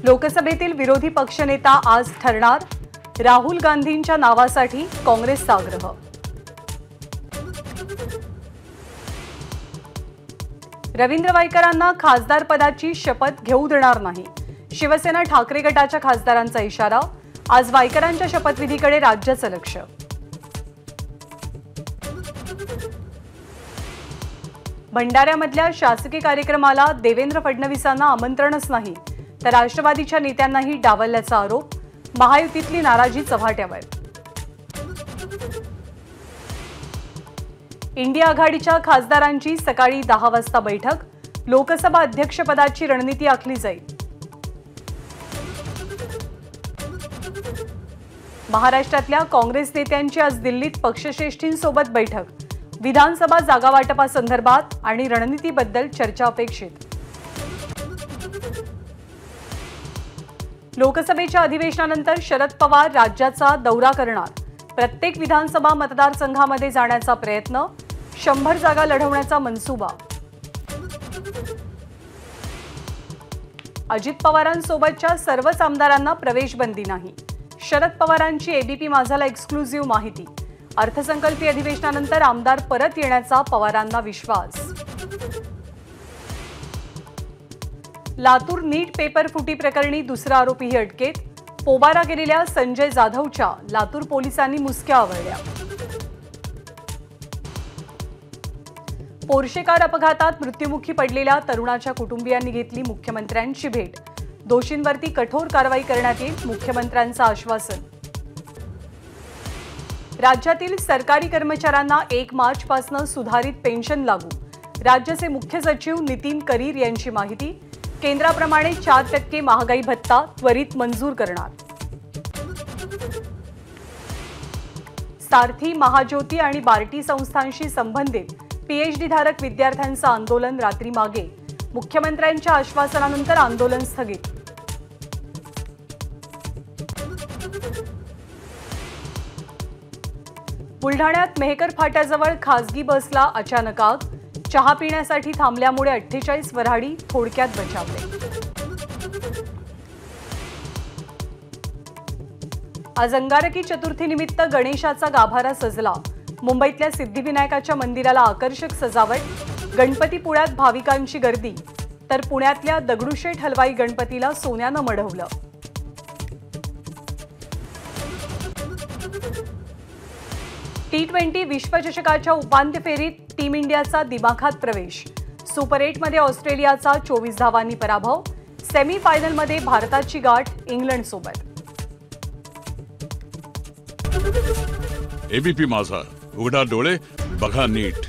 लोकसभेतील विरोधी पक्षनेता आज ठरणार, राहुल गांधींच्या नावासाठी काँग्रेसचा आग्रह। रवींद्र वायकरांना खासदार पदाची शपथ घेऊ देणार नाही, शिवसेना ठाकरे गटाच्या खासदारांचा इशारा। आज वायकरांच्या शपथविधीकडे राज्याचं लक्ष। भंडाऱ्यामधल्या शासकीय कार्यक्रमाला देवेंद्र फडणवीसांना आमंत्रणच नाही, तर राष्ट्रवादीच्या नेत्यांनाही डावलल्याचा आरोप। महायुतीतली नाराजी चव्हाट्यावर। इंडिया आघाडीच्या खासदारांची सकाळी 10 वाजता बैठक, लोकसभा अध्यक्षपदाची रणनीती आखली जाईल। महाराष्ट्रातल्या काँग्रेस नेत्यांची आज दिल्लीत पक्षश्रेष्ठींसोबत बैठक, विधानसभा जागा वाटपासंदर्भात आणि रणनीतीबद्दल चर्चा अपेक्षित। लोकसभेच्या अधिवेशनानंतर शरद पवार राज्याचा दौरा करणार, प्रत्येक विधानसभा मतदारसंघामध्ये जाण्याचा प्रयत्न, 100 जागा लढवण्याचा मनसुबा। अजित पवारांसोबतच्या सर्वच आमदारांना प्रवेशबंदी नाही, शरद पवारांची एबीपी माझाला एक्सक्लुझिव्ह माहिती। अर्थसंकल्पीय अधिवेशनानंतर आमदार परत येण्याचा पवारांना विश्वास। लातूर नीट पेपर फुटी प्रकरणी दुसरा आरोपीही अटकेत, पोबारा केलेल्या संजय जाधवच्या लातूर पोलिसांनी मुसक्या आवळल्या। पोर्शे कार अपघातात मृत्युमुखी पडलेल्या तरुणाच्या कुटुंबियांनी घेतली मुख्यमंत्र्यांची भेट, दोषींवरती कठोर कारवाई करण्यात येईल, मुख्यमंत्र्यांचं आश्वासन। राज्यातील सरकारी कर्मचाऱ्यांना 1 मार्चपासून सुधारित पेन्शन लागू, राज्याचे मुख्य सचिव नितीन करीर यांची माहिती। केंद्राप्रमाणे 4% महागाई भत्ता त्वरित मंजूर करणार। सारथी, महाज्योती आणि बार्टी संस्थांशी संबंधित पीएचडी धारक विद्यार्थ्यांचं आंदोलन रात्री मागे, मुख्यमंत्र्यांच्या आश्वासनानंतर आंदोलन स्थगित। बुलढाण्यात मेहकर फाट्याजवळ खासगी बसला अचानक आग, चहा पिण्यासाठी थांबल्यामुळे 48 वऱ्हाडी थोडक्यात बचावले। आज अंगारकी चतुर्थीनिमित्त गणेशाचा गाभारा सजला, मुंबईतल्या सिद्धिविनायकाच्या मंदिराला आकर्षक सजावट, गणपतीपुळ्यात भाविकांची गर्दी, तर पुण्यातल्या दगडूशेठ हलवाई गणपतीला सोन्यानं मढवलं। T20 विश्वचषकाच्या उपांत्य फेरीत टीम इंडियाचा दिमाखात प्रवेश, सुपर 8 मध्ये ऑस्ट्रेलियाचा 24 धावांनी पराभव, सेमी फायनलमध्ये भारताची गाठ इंग्लंडसोबत। एबीपी माझा, उघडा डोळे बघा नीट।